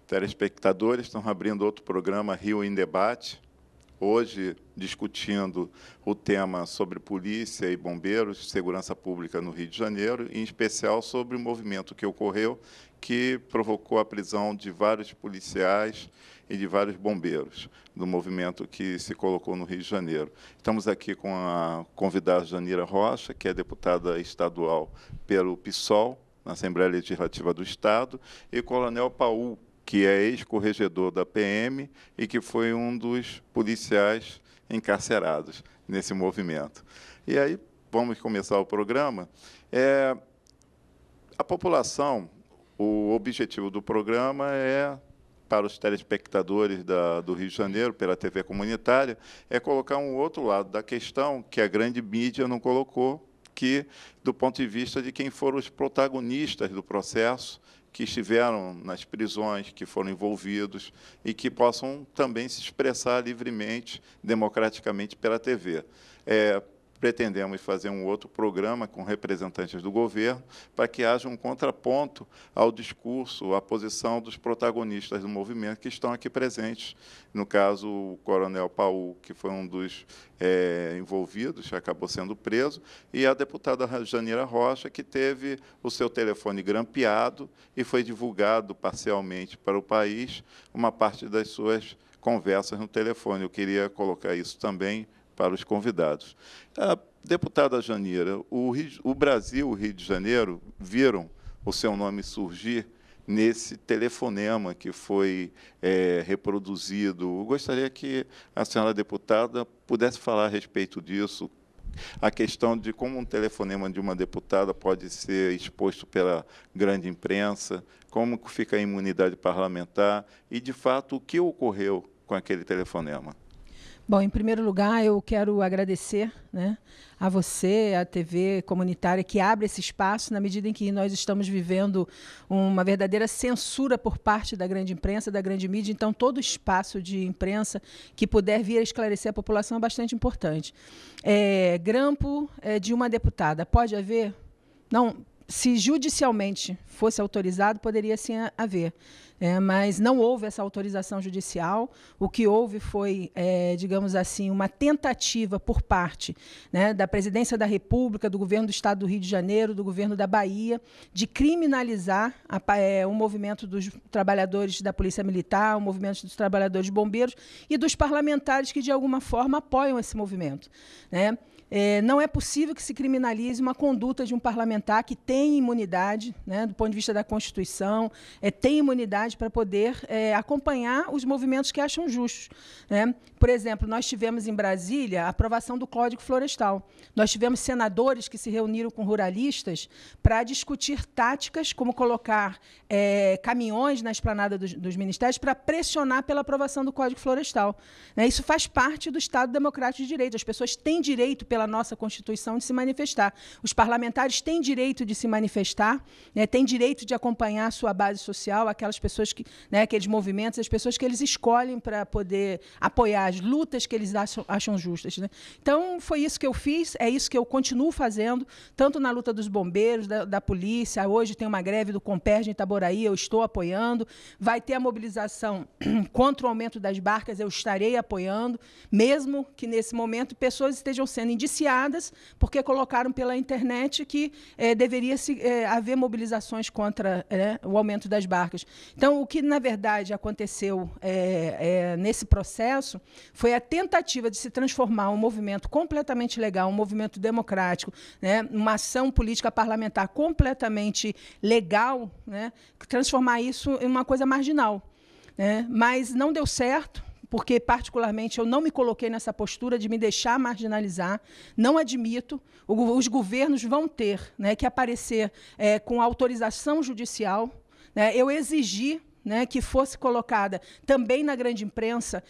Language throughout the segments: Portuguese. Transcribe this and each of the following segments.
Telespectadores, estamos abrindo outro programa Rio em Debate, hoje discutindo o tema sobre polícia e bombeiros, segurança pública no Rio de Janeiro, em especial sobre o movimento que ocorreu, que provocou a prisão de vários policiais e de vários bombeiros, do movimento que se colocou no Rio de Janeiro. Estamos aqui com a convidada Janira Rocha, que é deputada estadual pelo PSOL, na Assembleia Legislativa do Estado, e o Coronel Paul, que é ex-corregedor da PM e que foi um dos policiais encarcerados nesse movimento. E aí, vamos começar o programa. A população, o objetivo do programa é, para os telespectadores do Rio de Janeiro, pela TV comunitária, é colocar um outro lado da questão que a grande mídia não colocou, que, do ponto de vista de quem foram os protagonistas do processo, que estiveram nas prisões, que foram envolvidos e que possam também se expressar livremente, democraticamente, pela TV. Pretendemos fazer um outro programa com representantes do governo para que haja um contraponto ao discurso, à posição dos protagonistas do movimento que estão aqui presentes. No caso, o Coronel Paul, que foi um dos envolvidos, acabou sendo preso, e a deputada Janira Rocha, que teve o seu telefone grampeado e foi divulgado parcialmente para o país uma parte das suas conversas no telefone. Eu queria colocar isso também para os convidados. A deputada Janira, o Brasil, o Rio de Janeiro, viram o seu nome surgir nesse telefonema que foi reproduzido. Eu gostaria que a senhora deputada pudesse falar a respeito disso, a questão de como um telefonema de uma deputada pode ser exposto pela grande imprensa, como fica a imunidade parlamentar e, de fato, o que ocorreu com aquele telefonema. Bom, em primeiro lugar, eu quero agradecer, né, a você, a TV comunitária, que abre esse espaço na medida em que nós estamos vivendo uma verdadeira censura por parte da grande imprensa, da grande mídia. Então, todo espaço de imprensa que puder vir a esclarecer a população é bastante importante. Grampo de uma deputada, pode haver? Não, se judicialmente fosse autorizado, poderia sim haver. Mas não houve essa autorização judicial. O que houve foi, digamos assim, uma tentativa por parte, né, da Presidência da República, do Governo do Estado do Rio de Janeiro, do Governo da Bahia, de criminalizar o movimento dos trabalhadores da Polícia Militar, o movimento dos trabalhadores bombeiros e dos parlamentares que, de alguma forma, apoiam esse movimento, né? Não é possível que se criminalize uma conduta de um parlamentar que tem imunidade, né, do ponto de vista da Constituição, tem imunidade para poder acompanhar os movimentos que acham justos, né? Por exemplo, nós tivemos em Brasília a aprovação do Código Florestal. Nós tivemos senadores que se reuniram com ruralistas para discutir táticas, como colocar caminhões na esplanada dos ministérios para pressionar pela aprovação do Código Florestal, né? Isso faz parte do Estado Democrático de Direito. As pessoas têm direito, pela nossa Constituição, de se manifestar. Os parlamentares têm direito de se manifestar, né, têm direito de acompanhar a sua base social, aquelas pessoas que, né, aqueles movimentos, as pessoas que eles escolhem para poder apoiar as lutas que eles acham justas, né? Então, foi isso que eu fiz, é isso que eu continuo fazendo, tanto na luta dos bombeiros, da polícia. Hoje tem uma greve do Comperj em Itaboraí, eu estou apoiando. Vai ter a mobilização contra o aumento das barcas, eu estarei apoiando, mesmo que, nesse momento, pessoas estejam sendo indiciadas viciadas porque colocaram pela internet que deveria haver mobilizações contra o aumento das barcas. Então, o que, na verdade, aconteceu nesse processo foi a tentativa de se transformar um movimento completamente legal, um movimento democrático, né, uma ação política parlamentar completamente legal, né, transformar isso em uma coisa marginal. Né? Mas não deu certo, porque, particularmente, eu não me coloquei nessa postura de me deixar marginalizar, não admito. Os governos vão ter, né, que aparecer com autorização judicial. Né? Eu exigi, né, que fosse colocada também na grande imprensa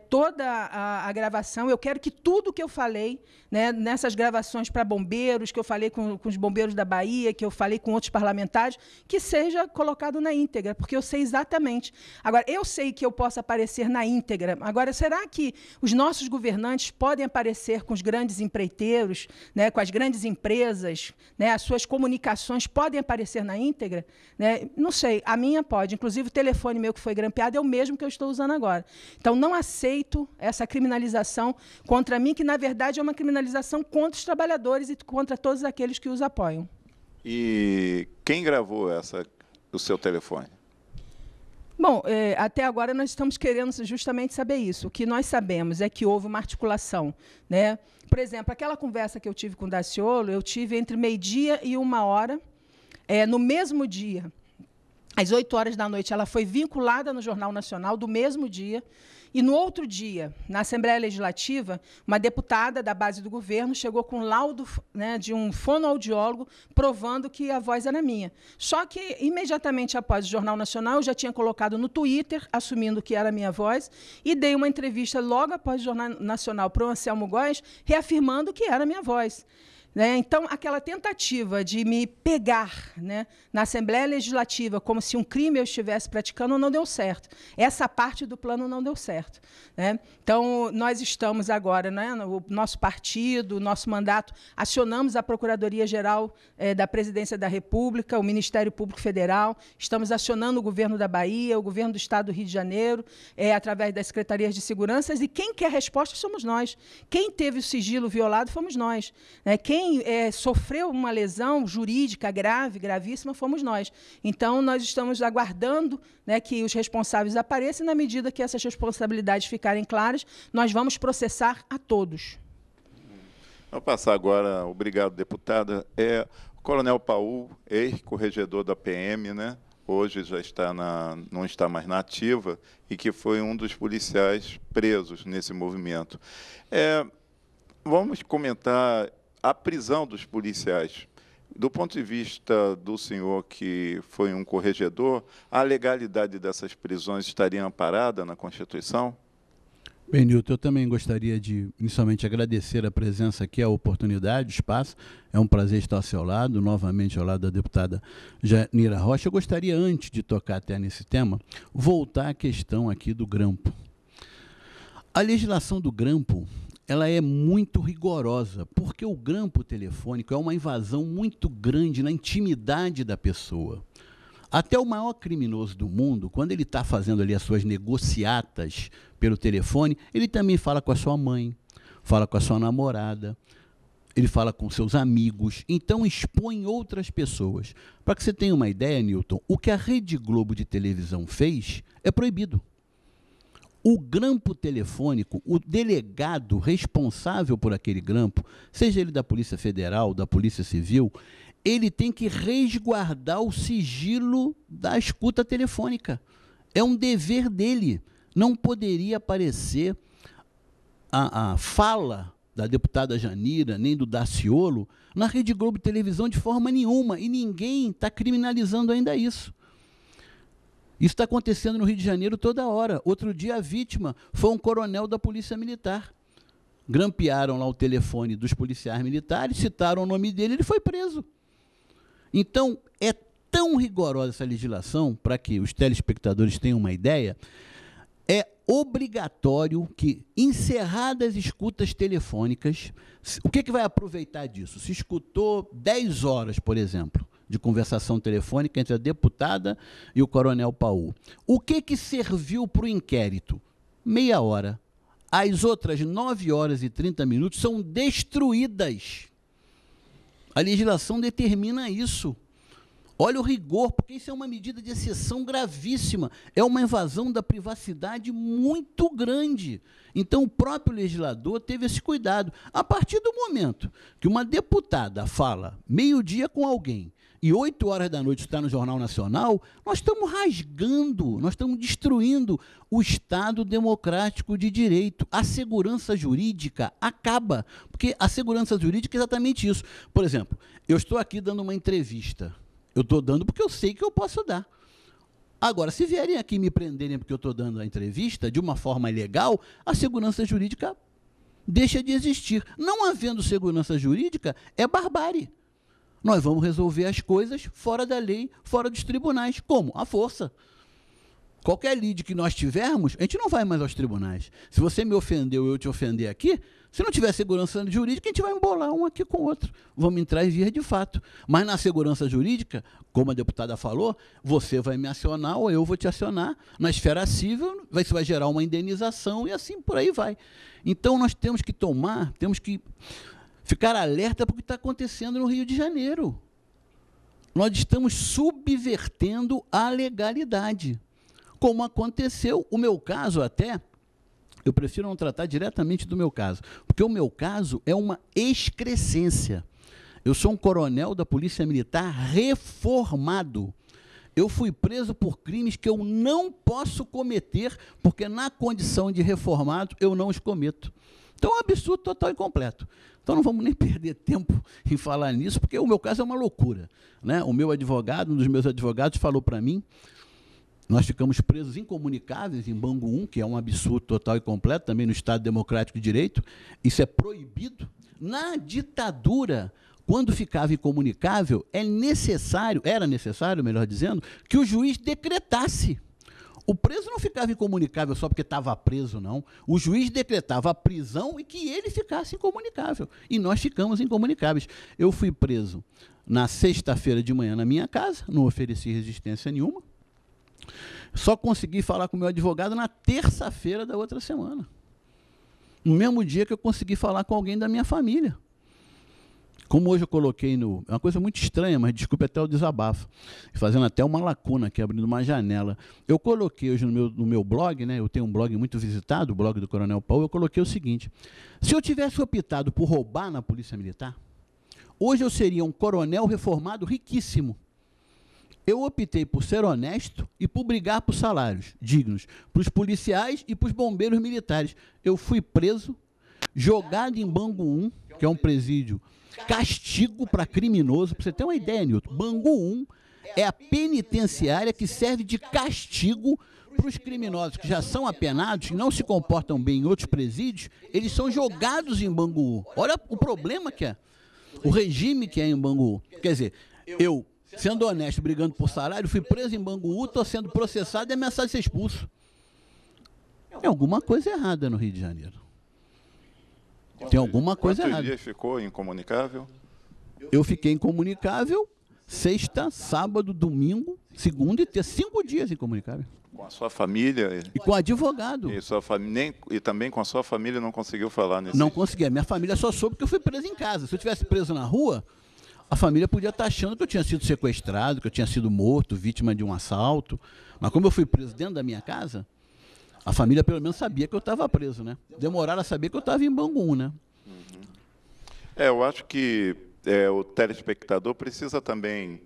toda a gravação. Eu quero que tudo que eu falei, né, nessas gravações para bombeiros, que eu falei com os bombeiros da Bahia, que eu falei com outros parlamentares, que seja colocado na íntegra, porque eu sei exatamente. Agora, eu sei que eu posso aparecer na íntegra. Agora, será que os nossos governantes podem aparecer com os grandes empreiteiros, né, com as grandes empresas, né, as suas comunicações podem aparecer na íntegra? Né? Não sei, a minha pode. Inclusive, o telefone meu que foi grampeado é o mesmo que eu estou usando agora. Então, não aceito essa criminalização contra mim, que, na verdade, é uma criminalização contra os trabalhadores e contra todos aqueles que os apoiam. E quem gravou o seu telefone? Bom, até agora nós estamos querendo justamente saber isso. O que nós sabemos é que houve uma articulação. Né? Por exemplo, aquela conversa que eu tive com o Daciolo, eu tive entre 12h e 1h, no mesmo dia. Às 20h, ela foi vinculada no Jornal Nacional do mesmo dia. E, no outro dia, na Assembleia Legislativa, uma deputada da base do governo chegou com um laudo, né, de um fonoaudiólogo provando que a voz era minha. Só que, imediatamente após o Jornal Nacional, eu já tinha colocado no Twitter, assumindo que era a minha voz, e dei uma entrevista logo após o Jornal Nacional para o Anselmo Góes, reafirmando que era a minha voz. Né? Então, aquela tentativa de me pegar, né, na Assembleia Legislativa como se um crime eu estivesse praticando não deu certo. Essa parte do plano não deu certo. Né? Então, nós estamos agora, né, no nosso partido, o nosso mandato, acionamos a Procuradoria-Geral da Presidência da República, o Ministério Público Federal, estamos acionando o governo da Bahia, o governo do Estado do Rio de Janeiro, através das Secretarias de Segurança, e quem quer resposta somos nós. Quem teve o sigilo violado fomos nós. Né? Quem sofreu uma lesão jurídica grave, gravíssima, fomos nós. Então, nós estamos aguardando, né, que os responsáveis apareçam, e, na medida que essas responsabilidades ficarem claras, nós vamos processar a todos. Vou passar agora, obrigado, deputada, o Coronel Paul, ex-corregedor da PM, né? Hoje já está não está mais na ativa, e que foi um dos policiais presos nesse movimento. Vamos comentar a prisão dos policiais. Do ponto de vista do senhor, que foi um corregedor, a legalidade dessas prisões estaria amparada na Constituição? Bem, Nilton, eu também gostaria de, inicialmente, agradecer a presença aqui, a oportunidade, o espaço. É um prazer estar ao seu lado, novamente ao lado da deputada Janira Rocha. Eu gostaria, antes de tocar até nesse tema, voltar à questão aqui do grampo. A legislação do grampo, ela é muito rigorosa, porque o grampo telefônico é uma invasão muito grande na intimidade da pessoa. Até o maior criminoso do mundo, quando ele está fazendo ali as suas negociatas pelo telefone, ele também fala com a sua mãe, fala com a sua namorada, ele fala com seus amigos, então expõe outras pessoas. Para que você tenha uma ideia, Nilton, o que a Rede Globo de televisão fez é proibido. O grampo telefônico, o delegado responsável por aquele grampo, seja ele da Polícia Federal, da Polícia Civil, ele tem que resguardar o sigilo da escuta telefônica. É um dever dele. Não poderia aparecer a fala da deputada Janira, nem do Daciolo, na Rede Globo de televisão de forma nenhuma, e ninguém está criminalizando ainda isso. Isso está acontecendo no Rio de Janeiro toda hora. Outro dia, a vítima foi um coronel da Polícia Militar. Grampearam lá o telefone dos policiais militares, citaram o nome dele, ele foi preso. Então, é tão rigorosa essa legislação, para que os telespectadores tenham uma ideia, é obrigatório que, encerradas as escutas telefônicas, o que vai aproveitar disso? Se escutou 10 horas, por exemplo, de conversação telefônica entre a deputada e o coronel Paul. O que serviu para o inquérito? Meia hora. As outras 9 horas e 30 minutos são destruídas. A legislação determina isso. Olha o rigor, porque isso é uma medida de exceção gravíssima. É uma invasão da privacidade muito grande. Então, o próprio legislador teve esse cuidado. A partir do momento que uma deputada fala meio-dia com alguém e 8 horas da noite está no Jornal Nacional, nós estamos rasgando, nós estamos destruindo o Estado democrático de direito. A segurança jurídica acaba, porque a segurança jurídica é exatamente isso. Por exemplo, eu estou aqui dando uma entrevista. Eu estou dando porque eu sei que eu posso dar. Agora, se vierem aqui me prenderem porque eu estou dando a entrevista de uma forma ilegal, a segurança jurídica deixa de existir. Não havendo segurança jurídica, é barbárie. Nós vamos resolver as coisas fora da lei, fora dos tribunais. Como? À força. Qualquer lide que nós tivermos, a gente não vai mais aos tribunais. Se você me ofendeu e eu te ofender aqui, se não tiver segurança jurídica, a gente vai embolar um aqui com o outro. Vamos entrar em vias de fato. Mas na segurança jurídica, como a deputada falou, você vai me acionar ou eu vou te acionar. Na esfera civil, isso vai gerar uma indenização e assim por aí vai. Então, nós temos que ficar alerta para o que está acontecendo no Rio de Janeiro. Nós estamos subvertendo a legalidade. Como aconteceu, o meu caso até, eu prefiro não tratar diretamente do meu caso, porque o meu caso é uma excrescência. Eu sou um coronel da Polícia Militar reformado. Eu fui preso por crimes que eu não posso cometer, porque na condição de reformado eu não os cometo. Então é um absurdo total e completo. Então não vamos nem perder tempo em falar nisso, porque o meu caso é uma loucura, né? O meu advogado, um dos meus advogados, falou para mim, nós ficamos presos incomunicáveis em Bangu 1, que é um absurdo total e completo, também no Estado Democrático de Direito. Isso é proibido. Na ditadura, quando ficava incomunicável, era necessário, melhor dizendo, que o juiz decretasse. O preso não ficava incomunicável só porque estava preso, não. O juiz decretava a prisão e que ele ficasse incomunicável. E nós ficamos incomunicáveis. Eu fui preso na sexta-feira de manhã na minha casa, não ofereci resistência nenhuma. Só consegui falar com o meu advogado na terça-feira da outra semana. No mesmo dia que eu consegui falar com alguém da minha família. Como hoje eu coloquei no... É uma coisa muito estranha, mas desculpe até o desabafo. Fazendo até uma lacuna aqui, abrindo uma janela. Eu coloquei hoje no meu blog, né? Eu tenho um blog muito visitado, o blog do Coronel Paulo, eu coloquei o seguinte. Se eu tivesse optado por roubar na Polícia Militar, hoje eu seria um coronel reformado riquíssimo. Eu optei por ser honesto e por brigar por salários dignos para os policiais e para os bombeiros militares. Eu fui preso, jogado em Bangu 1, que é um presídio, castigo para criminoso. Para você ter uma ideia, Nilton, Bangu 1 é a penitenciária que serve de castigo para os criminosos que já são apenados e não se comportam bem em outros presídios, eles são jogados em Bangu 1. Olha o problema que é, o regime que é em Bangu 1. Quer dizer, eu... sendo honesto, brigando por salário, fui preso em Bangu, estou sendo processado e ameaçado de ser expulso. Tem alguma coisa errada no Rio de Janeiro. Tem alguma coisa errada. Quantos dias ficou incomunicável? Eu fiquei incomunicável sexta, sábado, domingo, segunda e terça. 5 dias incomunicável. Com a sua família? E com o advogado. E também com a sua família não conseguiu falar nesse... Não consegui. A minha família só soube que eu fui preso em casa. Se eu tivesse preso na rua... a família podia estar achando que eu tinha sido sequestrado, que eu tinha sido morto, vítima de um assalto. Mas como eu fui preso dentro da minha casa, a família pelo menos sabia que eu estava preso, né? Demoraram a saber que eu estava em Bangu 1, né? Eu acho que o telespectador precisa também...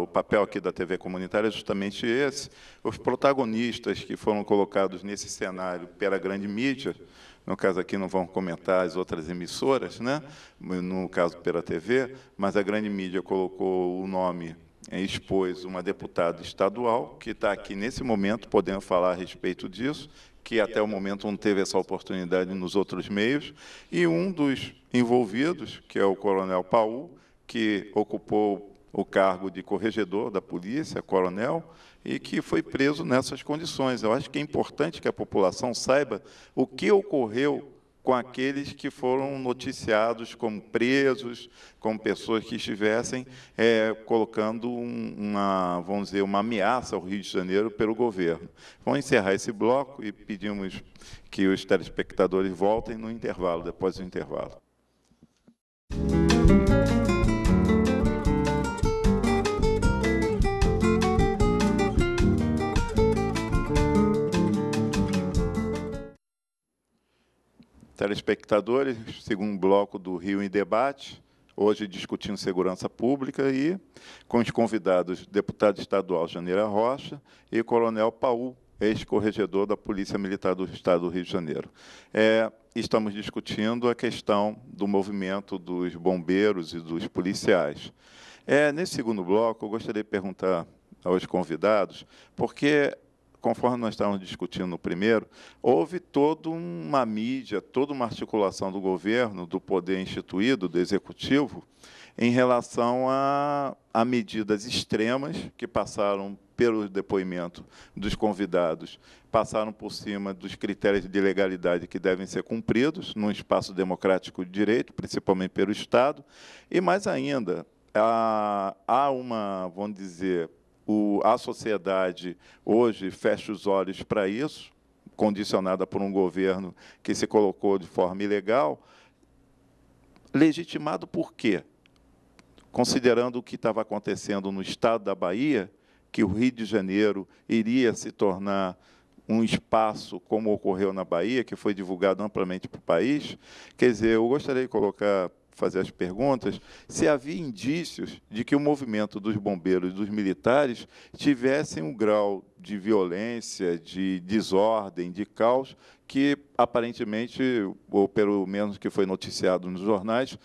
o papel aqui da TV comunitária é justamente esse. Os protagonistas que foram colocados nesse cenário pela grande mídia, no caso aqui não vão comentar as outras emissoras, né? No caso pela TV, mas a grande mídia colocou o nome, expôs uma deputada estadual, que está aqui nesse momento podendo falar a respeito disso, que até o momento não teve essa oportunidade nos outros meios, e um dos envolvidos, que é o Coronel Paul, que ocupou o cargo de corregedor da polícia, coronel, e que foi preso nessas condições. Eu acho que é importante que a população saiba o que ocorreu com aqueles que foram noticiados como presos, como pessoas que estivessem colocando vamos dizer, uma ameaça ao Rio de Janeiro pelo governo. Vamos encerrar esse bloco e pedimos que os telespectadores voltem no intervalo, depois do intervalo. Telespectadores, segundo bloco do Rio em Debate, hoje discutindo segurança pública e com os convidados deputado estadual Janira Rocha e coronel Paul, ex-corregedor da Polícia Militar do Estado do Rio de Janeiro. Estamos discutindo a questão do movimento dos bombeiros e dos policiais. Nesse segundo bloco, eu gostaria de perguntar aos convidados, porque, conforme nós estávamos discutindo no primeiro, houve toda uma mídia, toda uma articulação do governo, do poder instituído, do executivo, em relação a medidas extremas que passaram pelo depoimento dos convidados, passaram por cima dos critérios de legalidade que devem ser cumpridos num espaço democrático de direito, principalmente pelo Estado, e mais ainda, há uma, vamos dizer, a sociedade hoje fecha os olhos para isso, condicionada por um governo que se colocou de forma ilegal, legitimado por quê? Considerando o que estava acontecendo no estado da Bahia, que o Rio de Janeiro iria se tornar um espaço, como ocorreu na Bahia, que foi divulgado amplamente para o país. Quer dizer, eu gostaria de fazer as perguntas, se havia indícios de que o movimento dos bombeiros e dos militares tivessem um grau de violência, de desordem, de caos, que, aparentemente, ou pelo menos que foi noticiado nos jornais,